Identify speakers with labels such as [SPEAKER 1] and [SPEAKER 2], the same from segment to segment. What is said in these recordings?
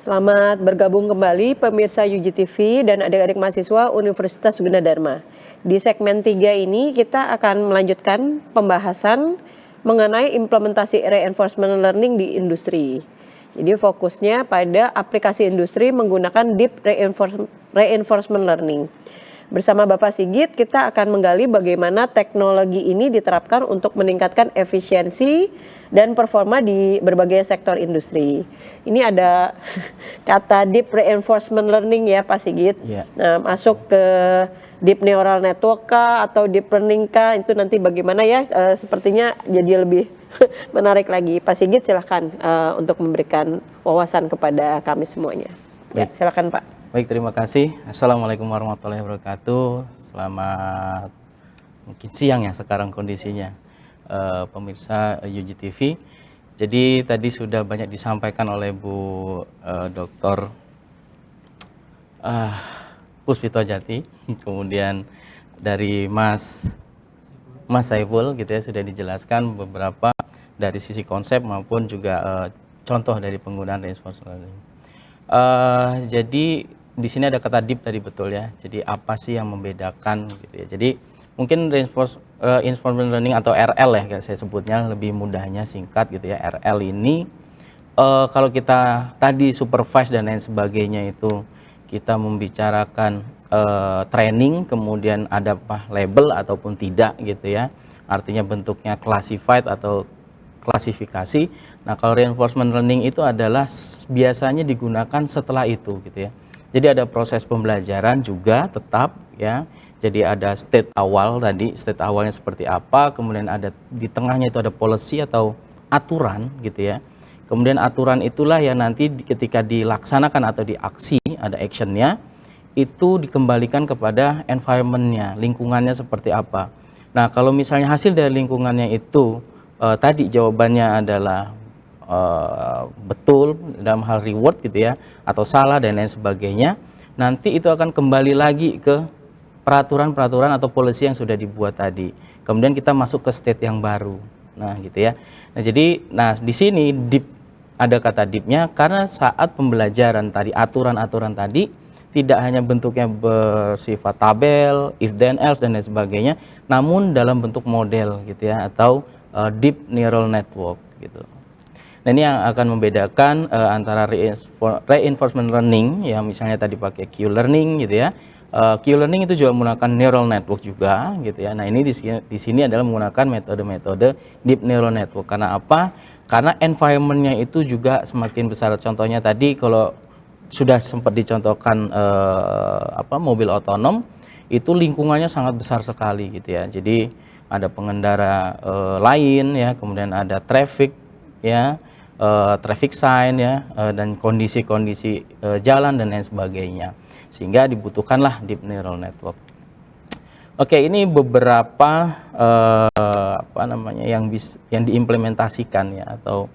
[SPEAKER 1] Selamat bergabung kembali pemirsa UGTV dan adik-adik mahasiswa Universitas Gunadarma. Di segmen 3 ini kita akan melanjutkan pembahasan mengenai implementasi reinforcement learning di industri. Jadi fokusnya pada aplikasi industri menggunakan deep reinforcement learning. Bersama Bapak Sigit kita akan menggali bagaimana teknologi ini diterapkan untuk meningkatkan efisiensi dan performa di berbagai sektor industri. Ini ada kata deep reinforcement learning ya Pak Sigit.
[SPEAKER 2] Yeah.
[SPEAKER 1] Nah, masuk ke deep neural network kah atau deep learning kah, itu nanti bagaimana ya, sepertinya jadi lebih menarik lagi. Pak Sigit silahkan untuk memberikan wawasan kepada kami semuanya. Ya, silakan Pak.
[SPEAKER 2] Baik, terima kasih. Assalamualaikum warahmatullahi wabarakatuh. Selamat mungkin siang ya sekarang kondisinya, pemirsa UGTV. Jadi tadi sudah banyak disampaikan oleh Bu Dr. Puspito Jati, kemudian dari Mas Saiful gitu ya, sudah dijelaskan beberapa dari sisi konsep maupun juga contoh dari penggunaan reinforcement learning. Jadi di sini ada kata deep tadi, betul ya. Jadi apa sih yang membedakan gitu ya. Jadi mungkin reinforcement learning atau RL ya saya sebutnya, lebih mudahnya singkat gitu ya. RL ini kalau kita tadi supervise dan lain sebagainya itu kita membicarakan training, kemudian ada apa label ataupun tidak gitu ya. Artinya bentuknya classified atau klasifikasi. Nah, kalau reinforcement learning itu adalah biasanya digunakan setelah itu gitu ya. Jadi ada proses pembelajaran juga tetap ya. Jadi ada state awal tadi, state awalnya seperti apa, kemudian ada di tengahnya itu ada policy atau aturan gitu ya. Kemudian aturan itulah yang nanti ketika dilaksanakan atau diaksi, ada actionnya, itu dikembalikan kepada environment-nya, lingkungannya seperti apa. Nah, kalau misalnya hasil dari lingkungannya itu tadi jawabannya adalah betul dalam hal reward gitu ya, atau salah dan lain sebagainya, nanti itu akan kembali lagi ke peraturan-peraturan atau policy yang sudah dibuat tadi. Kemudian kita masuk ke state yang baru. Nah, gitu ya. Nah, jadi di sini deep, ada kata deepnya karena saat pembelajaran tadi, aturan-aturan tadi tidak hanya bentuknya bersifat tabel, if then else dan lain sebagainya, namun dalam bentuk model gitu ya, atau deep neural network gitu. Nah, ini yang akan membedakan antara reinforcement learning ya, misalnya tadi pakai Q-learning gitu ya. Q-learning itu juga menggunakan neural network juga gitu ya. Nah, ini di sini adalah menggunakan metode-metode deep neural network. Karena apa? Karena environment-nya itu juga semakin besar. Contohnya tadi kalau sudah sempat dicontohkan mobil otonom, itu lingkungannya sangat besar sekali gitu ya. Jadi ada pengendara lain ya, kemudian ada traffic ya, traffic sign ya, dan kondisi-kondisi jalan dan lain sebagainya, sehingga dibutuhkanlah deep neural network. Oke, ini beberapa yang diimplementasikan ya, atau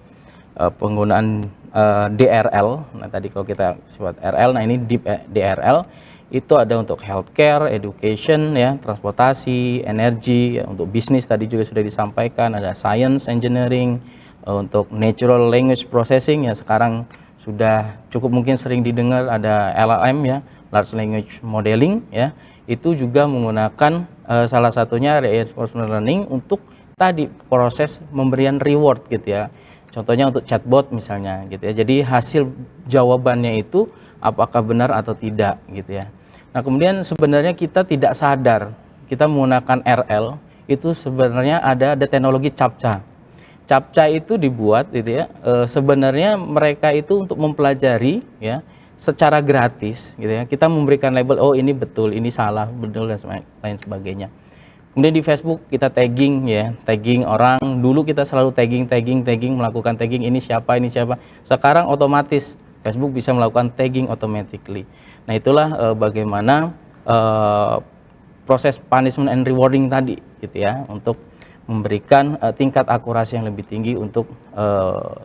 [SPEAKER 2] penggunaan DRL. Nah, tadi kalau kita sebut RL, nah ini deep DRL itu ada untuk healthcare, education ya, transportasi, energi ya, untuk bisnis tadi juga sudah disampaikan, ada science, engineering, untuk natural language processing ya, sekarang sudah cukup mungkin sering didengar ada LLM ya, large language modeling ya, itu juga menggunakan salah satunya reinforcement learning untuk tadi proses memberian reward gitu ya. Contohnya untuk chatbot misalnya gitu ya. Jadi hasil jawabannya itu apakah benar atau tidak gitu ya. Nah, kemudian sebenarnya kita tidak sadar kita menggunakan RL itu sebenarnya ada teknologi CAPTCHA. CAPTCHA itu dibuat gitu ya, sebenarnya mereka itu untuk mempelajari ya secara gratis gitu ya. Kita memberikan label, oh ini betul, ini salah, betul dan lain sebagainya. Kemudian di Facebook kita tagging ya, tagging orang. Dulu kita selalu tagging, melakukan tagging ini siapa. Sekarang otomatis Facebook bisa melakukan tagging automatically. Nah, itulah bagaimana proses punishment and rewarding tadi gitu ya, untuk memberikan tingkat akurasi yang lebih tinggi untuk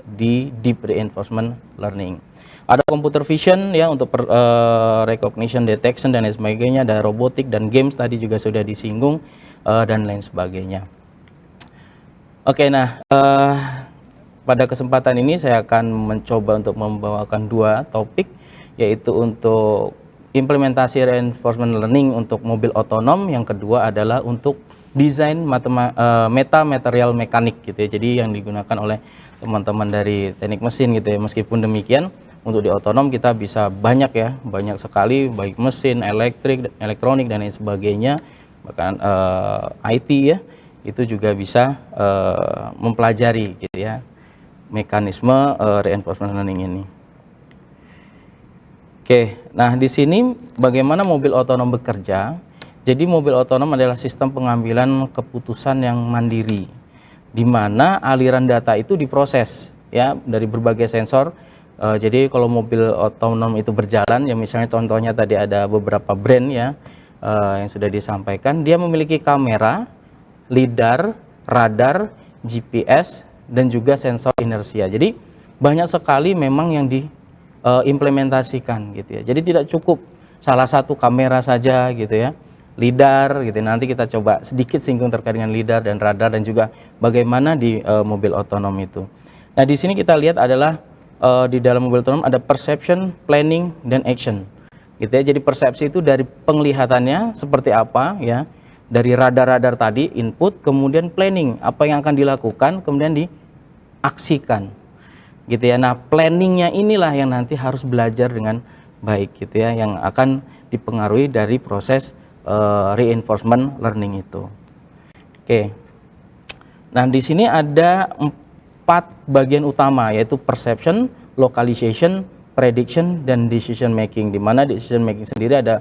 [SPEAKER 2] di deep reinforcement learning. Ada computer vision ya untuk recognition, detection dan lain sebagainya. Ada robotik dan games tadi juga sudah disinggung dan lain sebagainya. Oke, nah pada kesempatan ini saya akan mencoba untuk membawakan dua topik, yaitu untuk implementasi reinforcement learning untuk mobil otonom, yang kedua adalah untuk desain meta material mekanik gitu ya. Jadi yang digunakan oleh teman-teman dari teknik mesin gitu ya. Meskipun demikian, untuk di otonom kita bisa banyak ya, banyak sekali, baik mesin, elektrik, elektronik dan lain sebagainya, bahkan IT ya, itu juga bisa mempelajari gitu ya mekanisme reinforcement learning ini. Oke, nah di sini bagaimana mobil otonom bekerja? Jadi mobil otonom adalah sistem pengambilan keputusan yang mandiri, di mana aliran data itu diproses ya dari berbagai sensor. Jadi kalau mobil otonom itu berjalan, ya misalnya contohnya tadi ada beberapa brand ya yang sudah disampaikan, dia memiliki kamera, lidar, radar, GPS, dan juga sensor inersia. Jadi banyak sekali memang yang diimplementasikan gitu ya. Jadi tidak cukup salah satu kamera saja gitu ya, lidar gitu. Nanti kita coba sedikit singgung terkait dengan lidar dan radar dan juga bagaimana di mobil otonom itu. Nah di sini kita lihat adalah di dalam mobil otonom ada perception, planning, dan action gitu ya. Jadi persepsi itu dari penglihatannya seperti apa ya, dari radar-radar tadi input, kemudian planning apa yang akan dilakukan, kemudian diaksikan gitu ya. Nah planningnya inilah yang nanti harus belajar dengan baik gitu ya, yang akan dipengaruhi dari proses reinforcement learning itu. Oke, nah di sini ada 4 bagian utama, yaitu perception, localization, prediction, dan decision making. Di mana decision making sendiri ada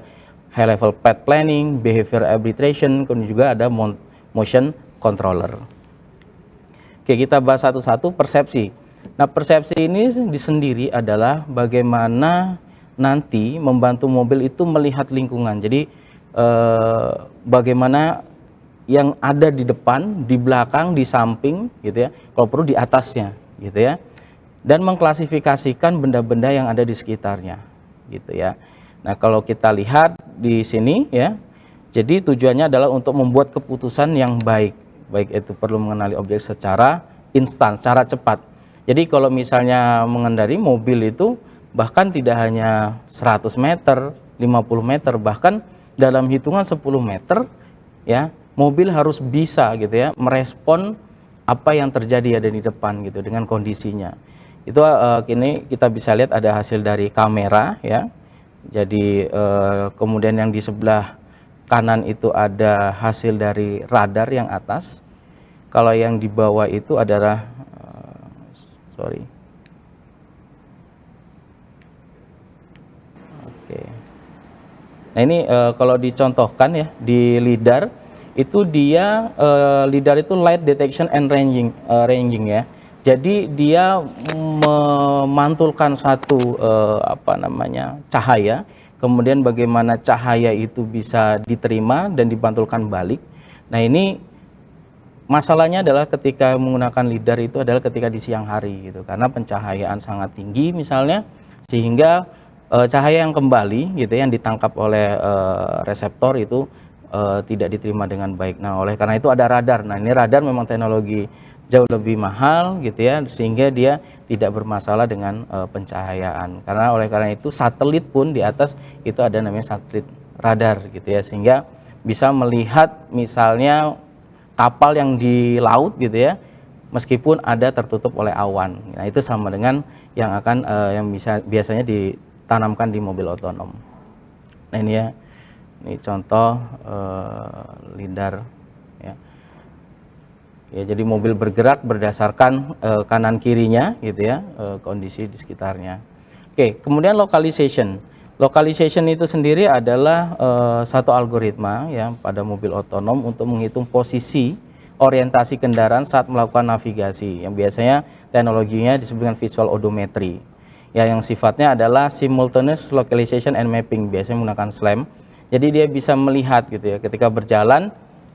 [SPEAKER 2] high level path planning, behavior arbitration, kemudian juga ada motion controller. Oke, kita bahas satu-satu. Persepsi. Nah persepsi ini sendiri adalah bagaimana nanti membantu mobil itu melihat lingkungan. Jadi bagaimana yang ada di depan, di belakang, di samping gitu ya, kalau perlu di atasnya gitu ya, dan mengklasifikasikan benda-benda yang ada di sekitarnya gitu ya. Nah kalau kita lihat di sini ya, jadi tujuannya adalah untuk membuat keputusan yang baik itu perlu mengenali objek secara instan, secara cepat. Jadi kalau misalnya mengendari mobil itu bahkan tidak hanya 100 meter, 50 meter, bahkan dalam hitungan 10 meter ya, mobil harus bisa gitu ya merespon apa yang terjadi ada di depan gitu dengan kondisinya. Itu kini kita bisa lihat ada hasil dari kamera ya. Jadi kemudian yang di sebelah kanan itu ada hasil dari radar yang atas. Kalau yang di bawah itu adalah Oke. Nah ini kalau dicontohkan ya di lidar itu dia lidar itu light detection and ranging ya. Jadi dia memantulkan satu cahaya, kemudian bagaimana cahaya itu bisa diterima dan dipantulkan balik. Nah ini masalahnya adalah ketika menggunakan lidar itu adalah ketika di siang hari gitu, karena pencahayaan sangat tinggi misalnya, sehingga cahaya yang kembali gitu yang ditangkap oleh reseptor itu tidak diterima dengan baik. Nah oleh karena itu ada radar. Nah ini radar memang teknologi jauh lebih mahal gitu ya, sehingga dia tidak bermasalah dengan pencahayaan. Karena oleh karena itu satelit pun di atas itu ada namanya satelit radar gitu ya, sehingga bisa melihat misalnya kapal yang di laut gitu ya, meskipun ada tertutup oleh awan. Nah itu sama dengan yang akan yang biasanya ditanamkan di mobil otonom. Nah ini ya, ini contoh lidar ya. Ya, jadi mobil bergerak berdasarkan kanan kirinya gitu ya, kondisi di sekitarnya. Oke, kemudian localization. Localization itu sendiri adalah satu algoritma ya pada mobil otonom untuk menghitung posisi orientasi kendaraan saat melakukan navigasi. Yang biasanya teknologinya disebut dengan visual odometry. Ya, yang sifatnya adalah simultaneous localization and mapping, biasanya menggunakan SLAM. Jadi dia bisa melihat gitu ya ketika berjalan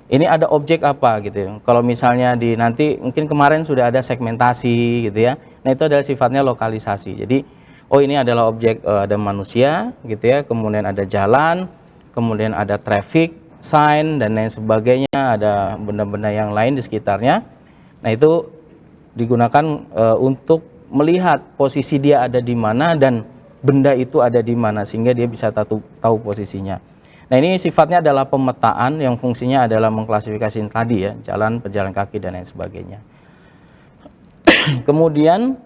[SPEAKER 2] ini ada objek apa gitu ya. Kalau misalnya nanti mungkin kemarin sudah ada segmentasi gitu ya. Nah itu adalah sifatnya lokalisasi. Jadi oh ini adalah objek, ada manusia gitu ya, kemudian ada jalan, kemudian ada traffic sign dan lain sebagainya, ada benda-benda yang lain di sekitarnya. Nah itu digunakan untuk melihat posisi dia ada di mana dan benda itu ada di mana sehingga dia bisa tahu posisinya. Nah, ini sifatnya adalah pemetaan yang fungsinya adalah mengklasifikasi tadi ya, jalan, pejalan kaki dan lain sebagainya. Kemudian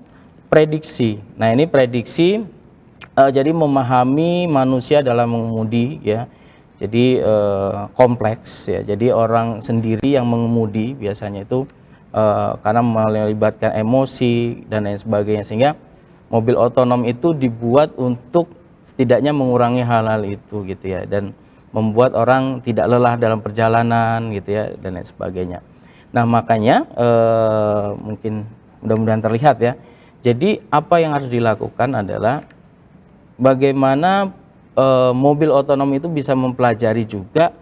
[SPEAKER 2] prediksi. Nah, ini prediksi jadi memahami manusia dalam mengemudi ya. Jadi kompleks ya. Jadi orang sendiri yang mengemudi biasanya itu karena melibatkan emosi dan lain sebagainya, sehingga mobil otonom itu dibuat untuk setidaknya mengurangi hal-hal itu gitu ya, dan membuat orang tidak lelah dalam perjalanan gitu ya dan lain sebagainya. Nah, makanya mungkin mudah-mudahan terlihat ya. Jadi apa yang harus dilakukan adalah bagaimana mobil otonom itu bisa mempelajari juga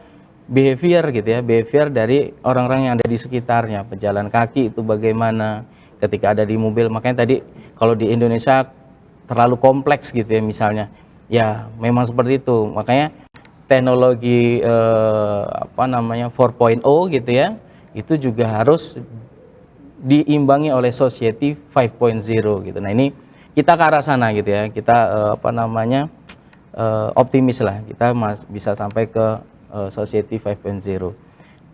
[SPEAKER 2] behavior gitu ya, behavior dari orang-orang yang ada di sekitarnya, pejalan kaki itu bagaimana ketika ada di mobil. Makanya tadi kalau di Indonesia terlalu kompleks gitu ya misalnya, ya memang seperti itu. Makanya teknologi 4.0 gitu ya, itu juga harus diimbangi oleh society 5.0 gitu. Nah, ini kita ke arah sana gitu ya, kita optimis lah, kita bisa sampai ke society 5.0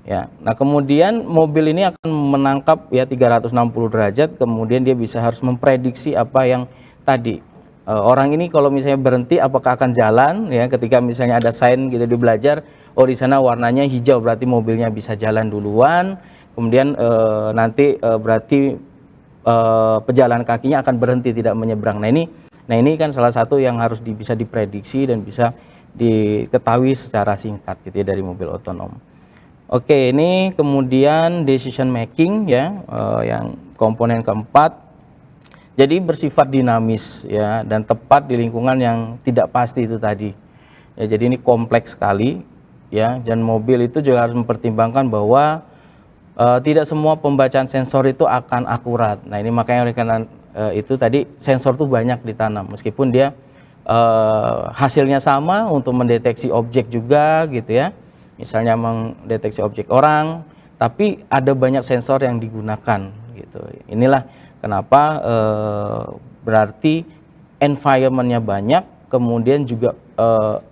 [SPEAKER 2] ya. Nah, kemudian mobil ini akan menangkap ya 360 derajat, kemudian dia bisa harus memprediksi apa yang tadi orang ini kalau misalnya berhenti apakah akan jalan ya, ketika misalnya ada sign gitu di belajar, oh di sana warnanya hijau berarti mobilnya bisa jalan duluan, kemudian nanti berarti pejalan kakinya akan berhenti tidak menyeberang. Nah, ini kan salah satu yang harus bisa diprediksi dan bisa diketahui secara singkat gitu ya dari mobil otonom. Oke, ini kemudian decision making ya, yang komponen keempat. Jadi bersifat dinamis ya dan tepat di lingkungan yang tidak pasti itu tadi. Ya, jadi ini kompleks sekali ya, dan mobil itu juga harus mempertimbangkan bahwa tidak semua pembacaan sensor itu akan akurat. Nah, ini makanya oleh karena itu tadi sensor tuh banyak ditanam meskipun dia hasilnya sama untuk mendeteksi objek juga gitu ya. Misalnya mendeteksi objek orang, tapi ada banyak sensor yang digunakan gitu. Inilah kenapa berarti environment-nya banyak, kemudian juga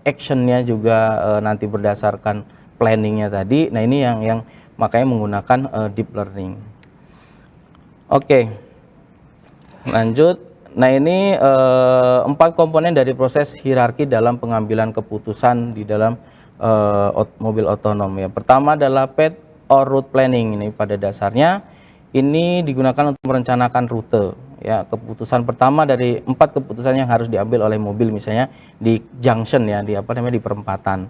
[SPEAKER 2] action-nya juga nanti berdasarkan planning-nya tadi. Nah, ini yang makanya menggunakan deep learning. Oke, lanjut. Nah, ini 4 komponen dari proses hierarki dalam pengambilan keputusan di dalam mobil otonom ya. Pertama adalah path or route planning. Ini pada dasarnya ini digunakan untuk merencanakan rute ya. Keputusan pertama dari 4 keputusan yang harus diambil oleh mobil misalnya di junction ya, di di perempatan.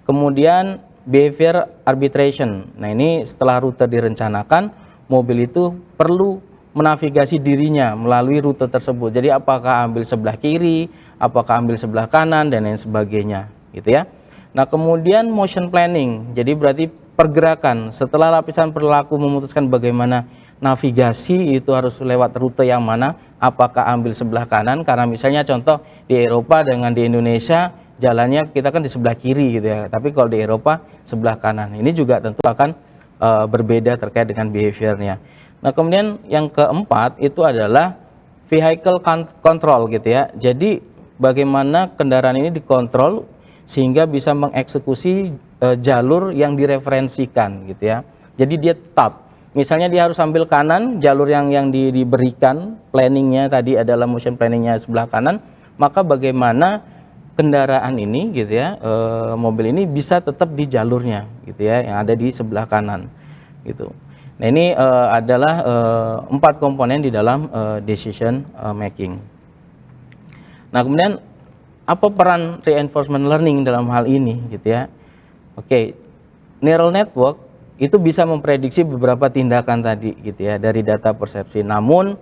[SPEAKER 2] Kemudian behavior arbitration. Nah, ini setelah rute direncanakan, mobil itu perlu menavigasi dirinya melalui rute tersebut. Jadi apakah ambil sebelah kiri, apakah ambil sebelah kanan dan lain sebagainya gitu ya. Nah, kemudian motion planning. Jadi berarti pergerakan setelah lapisan perilaku memutuskan bagaimana navigasi itu harus lewat rute yang mana, apakah ambil sebelah kanan karena misalnya contoh di Eropa dengan di Indonesia jalannya kita kan di sebelah kiri gitu ya, tapi kalau di Eropa sebelah kanan. Ini juga tentu akan berbeda terkait dengan behaviornya. Nah, kemudian yang keempat itu adalah vehicle control gitu ya. Jadi bagaimana kendaraan ini dikontrol sehingga bisa mengeksekusi jalur yang direferensikan gitu ya. Jadi dia tetap, misalnya dia harus ambil kanan, jalur yang diberikan planningnya tadi adalah motion planningnya sebelah kanan, maka bagaimana kendaraan ini gitu ya, mobil ini bisa tetap di jalurnya gitu ya, yang ada di sebelah kanan gitu. Nah, ini adalah 4 komponen di dalam decision making. Nah, kemudian apa peran reinforcement learning dalam hal ini gitu ya. Oke, neural network itu bisa memprediksi beberapa tindakan tadi gitu ya dari data persepsi. Namun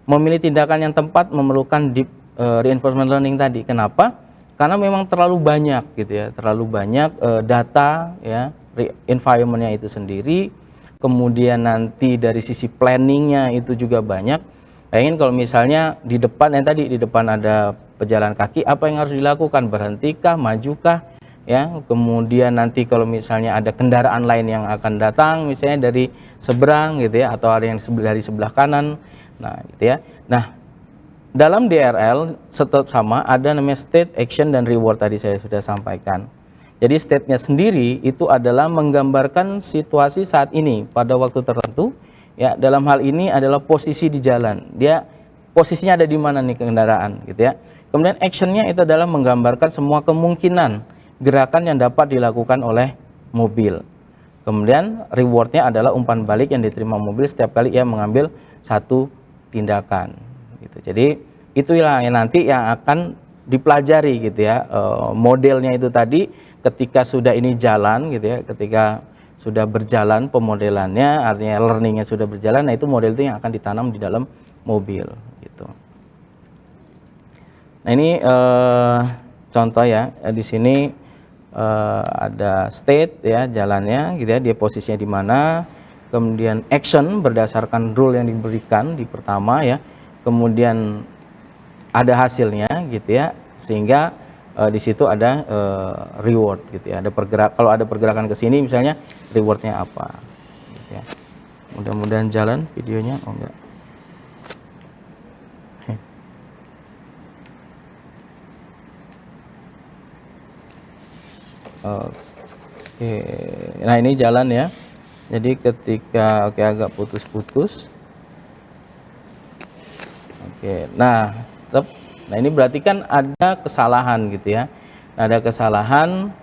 [SPEAKER 2] memilih tindakan yang tepat memerlukan deep reinforcement learning tadi. Kenapa? Karena memang terlalu banyak gitu ya, terlalu banyak data ya, environment-nya itu sendiri. Kemudian nanti dari sisi planningnya itu juga banyak. Bayangin kalau misalnya di depan yang tadi di depan ada pejalan kaki, apa yang harus dilakukan? Berhentikah, majukah? Ya, kemudian nanti kalau misalnya ada kendaraan lain yang akan datang, misalnya dari seberang gitu ya, atau ada yang dari sebelah kanan. Nah, gitu ya. Nah, dalam DRL tetap sama, ada namanya state, action, dan reward tadi saya sudah sampaikan. Jadi state-nya sendiri itu adalah menggambarkan situasi saat ini pada waktu tertentu. Ya, dalam hal ini adalah posisi di jalan. Dia posisinya ada di mana nih kendaraan, gitu ya. Kemudian actionnya itu adalah menggambarkan semua kemungkinan gerakan yang dapat dilakukan oleh mobil. Kemudian rewardnya adalah umpan balik yang diterima mobil setiap kali ia mengambil satu tindakan. Gitu. Jadi itulah yang nanti yang akan dipelajari gitu ya, modelnya itu tadi ketika sudah ini jalan gitu ya, ketika sudah berjalan pemodelannya, artinya learningnya sudah berjalan, nah itu model itu yang akan ditanam di dalam mobil gitu. Nah ini contoh ya, di sini ada state ya, jalannya gitu ya, dia posisinya di mana, kemudian action berdasarkan rule yang diberikan di pertama ya, kemudian ada hasilnya gitu ya, sehingga di situ ada reward gitu ya, ada kalau ada pergerakan ke sini misalnya rewardnya apa gitu ya. Mudah-mudahan jalan videonya. Oh enggak. Oke, nah ini jalan ya. Jadi ketika agak putus-putus. Oke, nah ini berarti kan ada kesalahan gitu ya. Nah, ada kesalahan.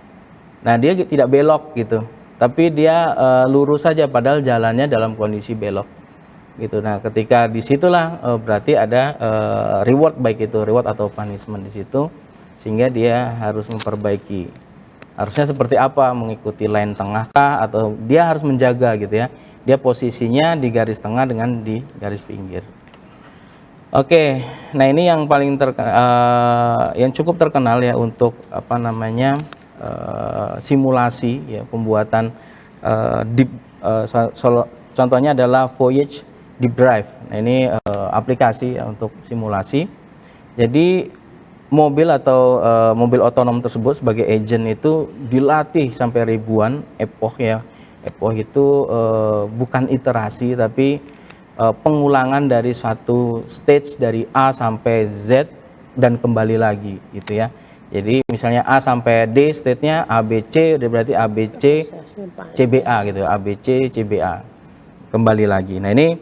[SPEAKER 2] Nah dia tidak belok gitu, tapi dia lurus saja padahal jalannya dalam kondisi belok gitu. Nah ketika disitulah berarti ada reward, baik itu reward atau punishment di situ, sehingga dia harus memperbaiki. Harusnya seperti apa, mengikuti line tengah kah, atau dia harus menjaga gitu ya, dia posisinya di garis tengah dengan di garis pinggir. Oke, nah ini yang paling yang cukup terkenal ya untuk apa namanya simulasi ya, pembuatan contohnya adalah Voyage Deep Drive. Nah ini aplikasi ya untuk simulasi. Jadi mobil atau mobil otonom tersebut sebagai agent itu dilatih sampai ribuan epoch ya. Epoch itu bukan iterasi tapi pengulangan dari satu stage dari A sampai Z dan kembali lagi gitu ya. Jadi misalnya A sampai D state-nya ABC, berarti ABC CBA gitu, ABC CBA kembali lagi. Nah ini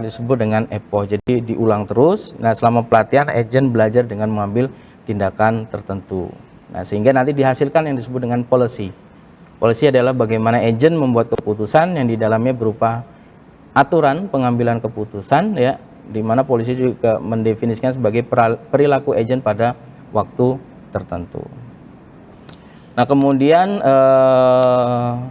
[SPEAKER 2] disebut dengan epoch. Jadi diulang terus. Nah selama pelatihan agent belajar dengan mengambil tindakan tertentu. Nah sehingga nanti dihasilkan yang disebut dengan policy. Policy adalah bagaimana agent membuat keputusan yang di dalamnya berupa aturan pengambilan keputusan ya, di mana polisi juga mendefinisikan sebagai perilaku agent pada waktu tertentu. Nah kemudian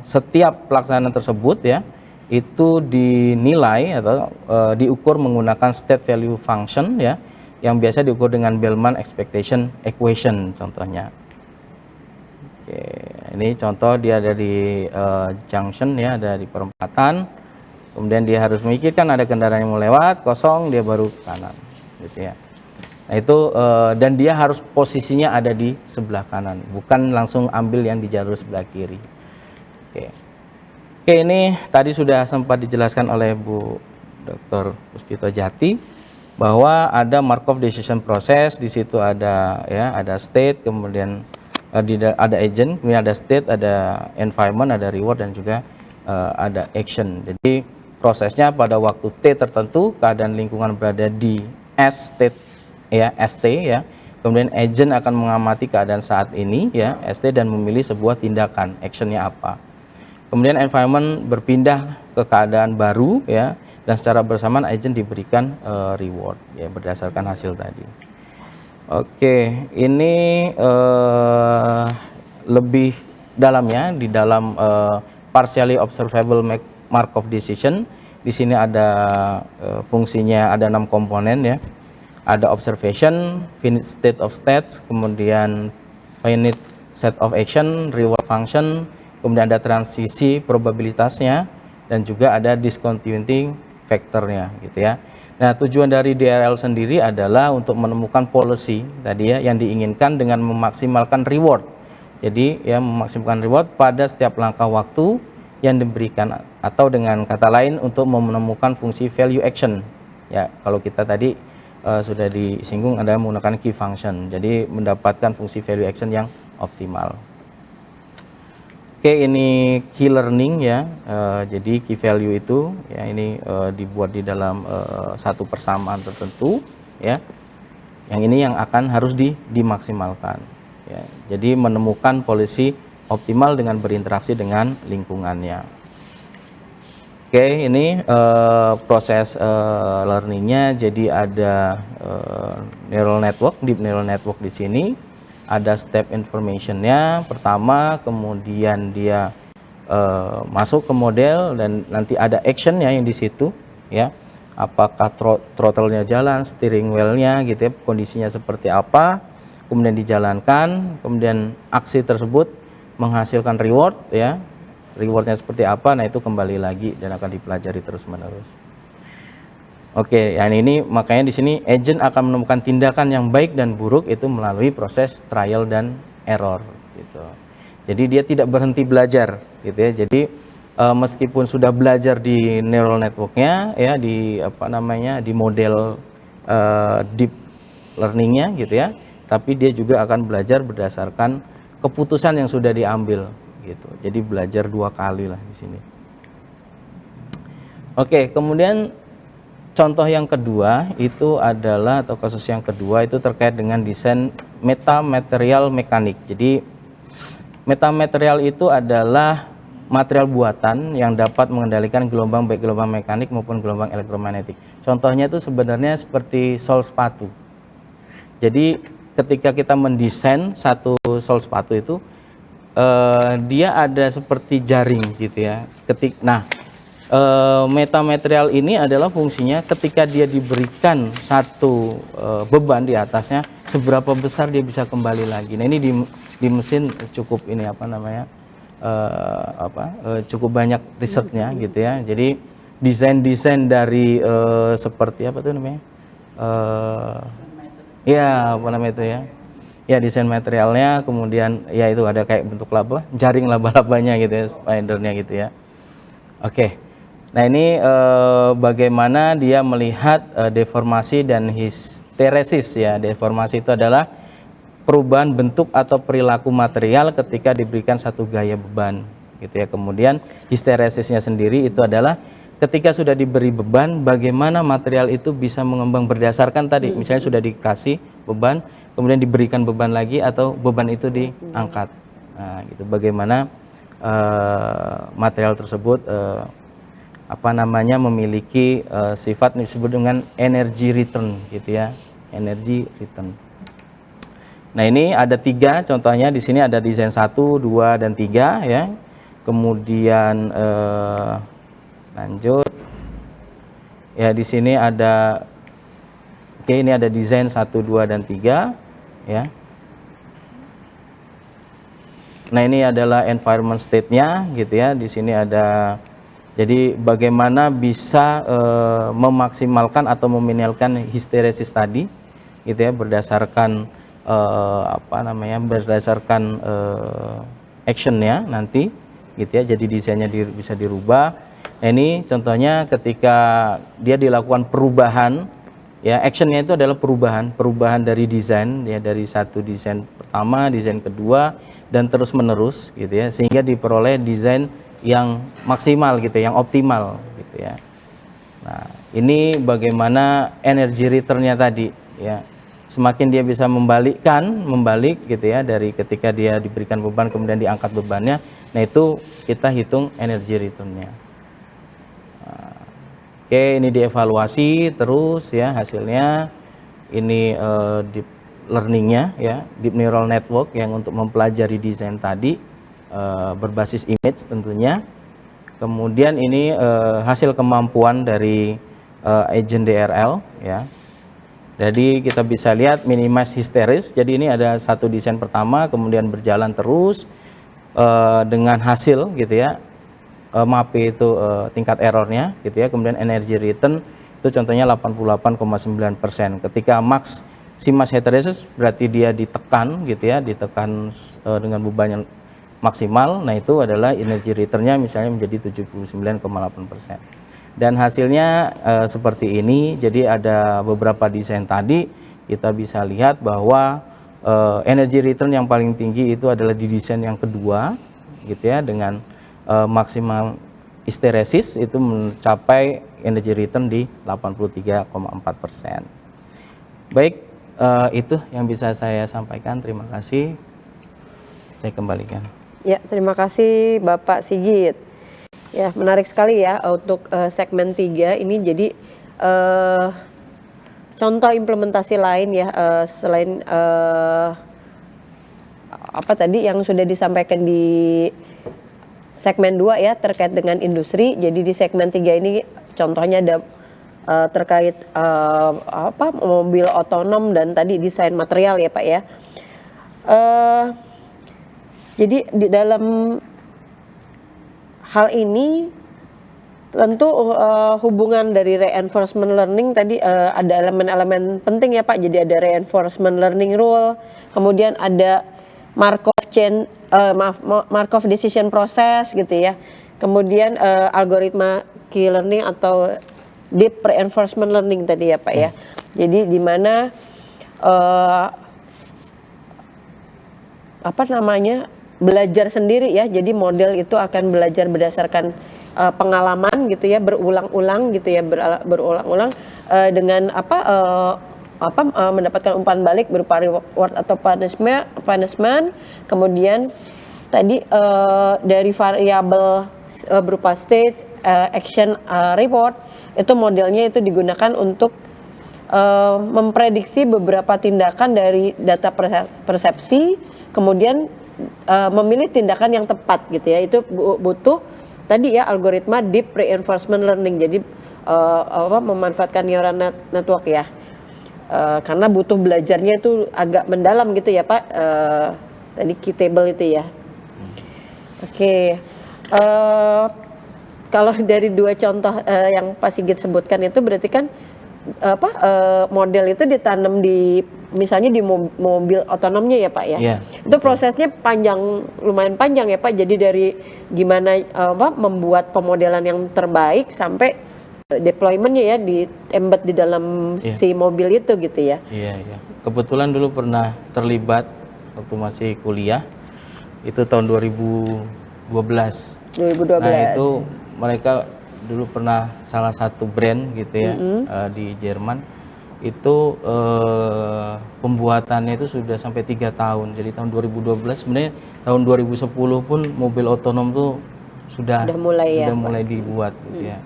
[SPEAKER 2] setiap pelaksanaan tersebut ya itu dinilai atau diukur menggunakan state value function ya, yang biasa diukur dengan Bellman expectation equation contohnya. Oke, ini contoh dia ada di junction ya, ada di perempatan. Kemudian dia harus memikirkan ada kendaraan yang mau lewat, kosong, dia baru ke kanan, gitu ya. Nah itu dan dia harus posisinya ada di sebelah kanan, bukan langsung ambil yang di jalur sebelah kiri. Oke, ini tadi sudah sempat dijelaskan oleh Bu Dr. Puspito Jati bahwa ada Markov decision process, di situ ada ya, ada state, kemudian ada agent, kemudian ada state, ada environment, ada reward, dan juga ada action. Jadi prosesnya pada waktu T tertentu, keadaan lingkungan berada di S state ya, ST ya. Kemudian agent akan mengamati keadaan saat ini ya, ST, dan memilih sebuah tindakan, actionnya apa. Kemudian environment berpindah ke keadaan baru ya, dan secara bersamaan agent diberikan reward ya berdasarkan hasil tadi. Oke, ini lebih dalamnya di dalam partially observable Markov decision. Di sini ada fungsinya, ada 6 komponen ya. Ada observation, finite state of states, kemudian finite set of action, reward function, kemudian ada transisi probabilitasnya, dan juga ada discontinuing factornya gitu ya. Nah, tujuan dari DRL sendiri adalah untuk menemukan policy tadi ya yang diinginkan dengan memaksimalkan reward. Jadi ya memaksimalkan reward pada setiap langkah waktu yang diberikan, atau dengan kata lain untuk menemukan fungsi value action. Ya, kalau kita tadi sudah disinggung adalah menggunakan key function. Jadi mendapatkan fungsi value action yang optimal. Oke, ini key learning ya. Jadi key value itu ya ini dibuat di dalam satu persamaan tertentu ya. Yang ini yang akan harus dimaksimalkan. Ya, jadi menemukan polisi optimal dengan berinteraksi dengan lingkungannya. Oke, ini proses learningnya. Jadi ada neural network, deep neural network di sini. Ada step informationnya pertama, kemudian dia masuk ke model dan nanti ada actionnya yang di situ, ya. Apakah throttle-nya jalan, steering wheel-nya, gitu ya, kondisinya seperti apa, kemudian dijalankan, kemudian aksi tersebut menghasilkan reward, ya. Rewardnya seperti apa, nah itu kembali lagi dan akan dipelajari terus-menerus. Oke, yang ini makanya di sini agent akan menemukan tindakan yang baik dan buruk itu melalui proses trial dan error, gitu. Jadi dia tidak berhenti belajar, gitu ya. Jadi meskipun sudah belajar di neural networknya, ya di di model deep learningnya, gitu ya. Tapi dia juga akan belajar berdasarkan keputusan yang sudah diambil. Gitu. Jadi belajar 2 kali lah di sini. Oke, kemudian contoh yang kedua itu adalah, atau kasus yang kedua itu terkait dengan desain metamaterial mekanik. Jadi metamaterial itu adalah material buatan yang dapat mengendalikan gelombang, baik gelombang mekanik maupun gelombang elektromagnetik. Contohnya itu sebenarnya seperti sol sepatu. Jadi ketika kita mendesain satu sol sepatu itu dia ada seperti jaring gitu ya. Metamaterial ini adalah fungsinya ketika dia diberikan satu beban di atasnya, seberapa besar dia bisa kembali lagi. Nah ini di mesin cukup ini cukup banyak risetnya gitu ya. Jadi desain dari seperti apa tuh namanya? Ya desain materialnya, kemudian ya itu ada kayak bentuk jaring laba-labanya gitu ya, spidernya gitu ya. Oke, nah ini bagaimana dia melihat deformasi dan histeresis ya. Deformasi itu adalah perubahan bentuk atau perilaku material ketika diberikan satu gaya beban gitu ya. Kemudian histeresisnya sendiri itu adalah ketika sudah diberi beban, bagaimana material itu bisa mengembang berdasarkan tadi, misalnya sudah dikasih beban, kemudian diberikan beban lagi atau beban itu diangkat. Nah, gitu. Bagaimana material tersebut memiliki sifat disebut dengan energy return, gitu ya, energy return. Nah ini ada 3 contohnya di sini, ada desain 1, 2, dan 3 ya. Kemudian lanjut ya, di sini ada ini ada desain 1, 2, dan 3 ya. Nah ini adalah environment state-nya gitu ya. Di sini ada, jadi bagaimana bisa memaksimalkan atau meminimalkan histeresis tadi gitu ya, berdasarkan berdasarkan actionnya nanti gitu ya. Jadi desainnya bisa dirubah. Nah, ini contohnya ketika dia dilakukan perubahan ya, actionnya itu adalah perubahan dari desain ya, dari satu desain pertama, desain kedua, dan terus menerus gitu ya, sehingga diperoleh desain yang maksimal gitu, yang optimal gitu ya. Nah ini bagaimana energy return-nya tadi ya, semakin dia bisa membalik gitu ya, dari ketika dia diberikan beban kemudian diangkat bebannya, nah itu kita hitung energy return-nya. Oke, ini dievaluasi terus ya hasilnya. Ini deep learning-nya ya, deep neural network yang untuk mempelajari desain tadi, berbasis image tentunya. Kemudian ini hasil kemampuan dari agent DRL ya. Jadi kita bisa lihat minimize hysteresis. Jadi ini ada satu desain pertama, kemudian berjalan terus dengan hasil gitu ya. MAPE itu tingkat errornya gitu ya, kemudian energy return itu contohnya 88,9%. Ketika max hysteresis berarti dia ditekan gitu ya, ditekan dengan beban yang maksimal, nah itu adalah energy returnnya misalnya menjadi 79,8%. Dan hasilnya seperti ini. Jadi ada beberapa desain tadi kita bisa lihat bahwa energy return yang paling tinggi itu adalah di desain yang kedua, gitu ya, dengan maksimal hysteresis itu mencapai energy return di 83,4%. Baik, itu yang bisa saya sampaikan. Terima kasih. Saya kembalikan.
[SPEAKER 1] Ya, terima kasih Bapak Sigit. Ya, menarik sekali ya untuk segmen 3 ini. Jadi contoh implementasi lain ya, selain apa tadi yang sudah disampaikan di segmen 2 ya terkait dengan industri. Jadi di segmen 3 ini contohnya ada terkait apa mobil otonom dan tadi desain material ya Pak ya. Jadi di dalam hal ini tentu hubungan dari reinforcement learning tadi ada elemen-elemen penting ya Pak. Jadi ada reinforcement learning rule, kemudian ada Markov decision process gitu ya. Kemudian algoritma key learning atau deep reinforcement learning tadi ya Pak ya. Jadi di mana apa namanya belajar sendiri ya. Jadi model itu akan belajar berdasarkan pengalaman gitu ya, berulang-ulang gitu ya, berulang-ulang dengan mendapatkan umpan balik berupa reward atau punishment. Kemudian tadi dari variabel berupa state, action, reward itu modelnya itu digunakan untuk memprediksi beberapa tindakan dari data persepsi, kemudian memilih tindakan yang tepat gitu ya. Itu butuh tadi ya algoritma deep reinforcement learning. Jadi memanfaatkan neural network ya, karena butuh belajarnya itu agak mendalam gitu ya Pak. Tadi key table itu ya. Oke. Kalau dari dua contoh yang Pak Sigit sebutkan itu berarti kan model itu ditanam di misalnya di mobil otonomnya ya Pak ya.
[SPEAKER 2] Yeah.
[SPEAKER 1] Itu prosesnya lumayan panjang ya Pak. Jadi dari gimana membuat pemodelan yang terbaik sampai deploymentnya ya di embed di dalam si mobil itu gitu ya.
[SPEAKER 2] Iya, iya. Kebetulan dulu pernah terlibat waktu masih kuliah. Itu tahun 2012. Nah, itu mereka dulu pernah salah satu brand gitu ya di Jerman itu pembuatannya itu sudah sampai 3 tahun. Jadi tahun 2012 sebenarnya tahun 2010 pun mobil otonom tuh sudah mulai dibuat gitu ya.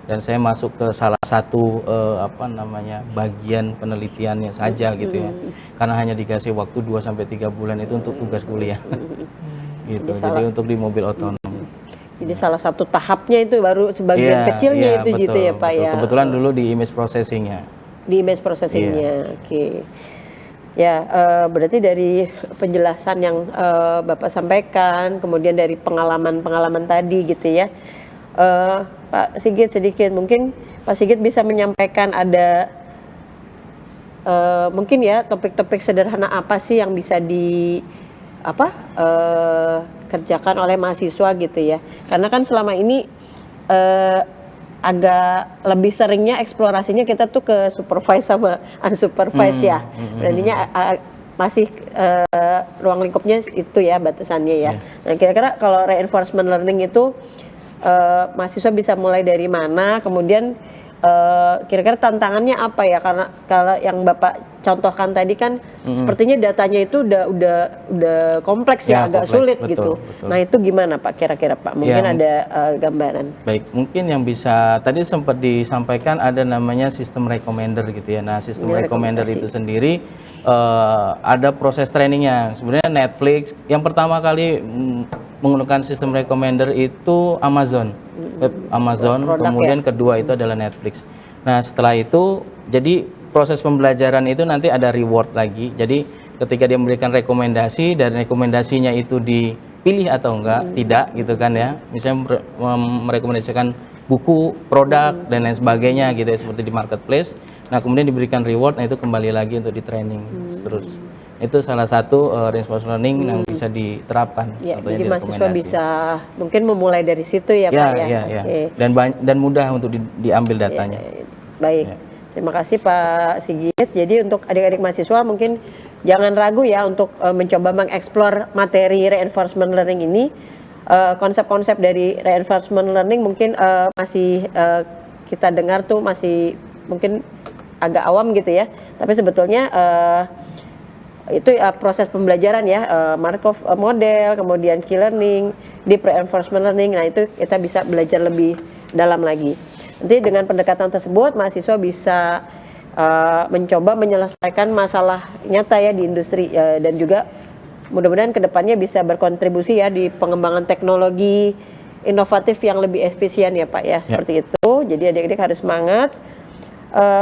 [SPEAKER 2] Dan saya masuk ke salah satu bagian penelitiannya saja gitu ya. Karena hanya dikasih waktu 2 sampai 3 bulan itu untuk tugas kuliah. Gitu. Jadi untuk di mobil otonom.
[SPEAKER 1] Jadi salah satu tahapnya itu baru sebagian kecilnya itu betul, gitu ya Pak ya.
[SPEAKER 2] Kebetulan dulu di image processingnya.
[SPEAKER 1] Di image processingnya, oke. Ya, berarti dari penjelasan yang Bapak sampaikan, kemudian dari pengalaman tadi gitu ya. Pak Sigit sedikit mungkin Pak Sigit bisa menyampaikan ada mungkin ya topik-topik sederhana apa sih yang bisa kerjakan oleh mahasiswa gitu ya. Karena kan selama ini agak lebih seringnya eksplorasinya kita tuh ke supervise sama unsupervised ya. Berartinya masih ruang lingkupnya itu ya batasannya ya. Nah, kira-kira kalau reinforcement learning itu mahasiswa bisa mulai dari mana? Kemudian kira-kira tantangannya apa ya? Karena kalau yang Bapak contohkan tadi kan sepertinya datanya itu udah kompleks ya, agak kompleks, sulit betul. Nah, itu gimana Pak kira-kira Pak? Mungkin ada gambaran.
[SPEAKER 2] Baik, mungkin yang bisa tadi sempat disampaikan ada namanya sistem recommender gitu ya. Nah, sistem recommender itu sendiri ada proses trainingnya. Sebenarnya Netflix yang pertama kali menggunakan sistem recommender itu Amazon, kemudian kedua itu adalah Netflix. Nah, setelah itu jadi proses pembelajaran itu nanti ada reward lagi. Jadi ketika dia memberikan rekomendasi dan rekomendasinya itu dipilih atau tidak gitu kan ya. Misalnya merekomendasikan buku, produk dan lain sebagainya gitu ya seperti di marketplace. Nah kemudian diberikan reward, nah itu kembali lagi untuk di training terus. Itu salah satu reinforcement learning yang bisa diterapkan.
[SPEAKER 1] Ya,
[SPEAKER 2] contohnya
[SPEAKER 1] jadi
[SPEAKER 2] di
[SPEAKER 1] mahasiswa
[SPEAKER 2] rekomendasi.
[SPEAKER 1] bisa mungkin memulai dari situ ya,
[SPEAKER 2] Ya,
[SPEAKER 1] Pak ya.
[SPEAKER 2] ya, ya.
[SPEAKER 1] Oke.
[SPEAKER 2] Dan mudah untuk diambil datanya.
[SPEAKER 1] Baik.
[SPEAKER 2] Ya.
[SPEAKER 1] Terima kasih Pak Sigit. Jadi untuk adik-adik mahasiswa mungkin jangan ragu ya untuk mencoba mengeksplor materi reinforcement learning ini. Konsep-konsep dari reinforcement learning mungkin masih kita dengar tuh masih mungkin agak awam gitu ya. Tapi sebetulnya itu proses pembelajaran ya, Markov model, kemudian key learning, deep reinforcement learning. Nah itu kita bisa belajar lebih dalam lagi. Nanti dengan pendekatan tersebut mahasiswa bisa mencoba menyelesaikan masalah nyata ya di industri dan juga mudah-mudahan kedepannya bisa berkontribusi ya di pengembangan teknologi inovatif yang lebih efisien ya Pak ya, seperti itu. Jadi adik-adik harus semangat.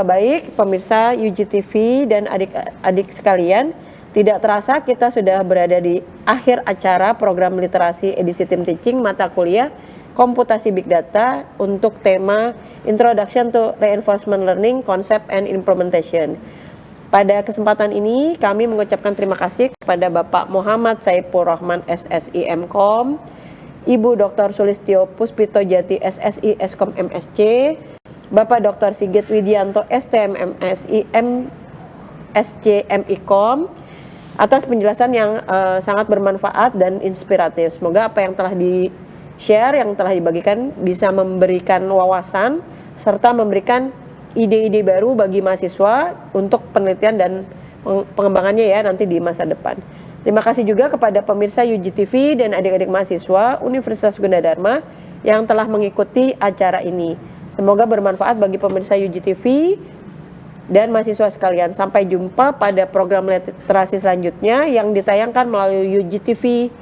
[SPEAKER 1] Baik pemirsa UGTV dan adik-adik sekalian, tidak terasa kita sudah berada di akhir acara program literasi edisi Team Teaching mata kuliah Komputasi Big Data untuk tema Introduction to Reinforcement Learning Concept and Implementation. Pada kesempatan ini kami mengucapkan terima kasih kepada Bapak Muhammad Saiful Rahman SSI MKOM, Ibu Dr. Sulistyo Puspito Jati SSI Eskom MSc, Bapak Dr. Sigit Widianto STM MSI MSc MIKOM atas penjelasan yang sangat bermanfaat dan inspiratif. Semoga apa yang telah di-share, yang telah dibagikan bisa memberikan wawasan serta memberikan ide-ide baru bagi mahasiswa untuk penelitian dan pengembangannya ya nanti di masa depan. Terima kasih juga kepada pemirsa UGTV dan adik-adik mahasiswa Universitas Gunadarma yang telah mengikuti acara ini. Semoga bermanfaat bagi pemirsa UGTV dan mahasiswa sekalian. Sampai jumpa pada program literasi selanjutnya yang ditayangkan melalui UGTV,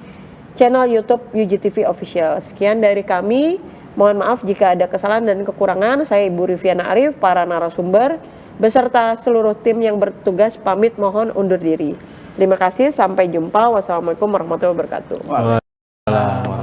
[SPEAKER 1] channel YouTube UGTV Official. Sekian dari kami. Mohon maaf jika ada kesalahan dan kekurangan. Saya Ibu Riviana Arif, para narasumber, beserta seluruh tim yang bertugas pamit mohon undur diri. Terima kasih, sampai jumpa. Wassalamualaikum warahmatullahi wabarakatuh.
[SPEAKER 2] Waalaikumsalam.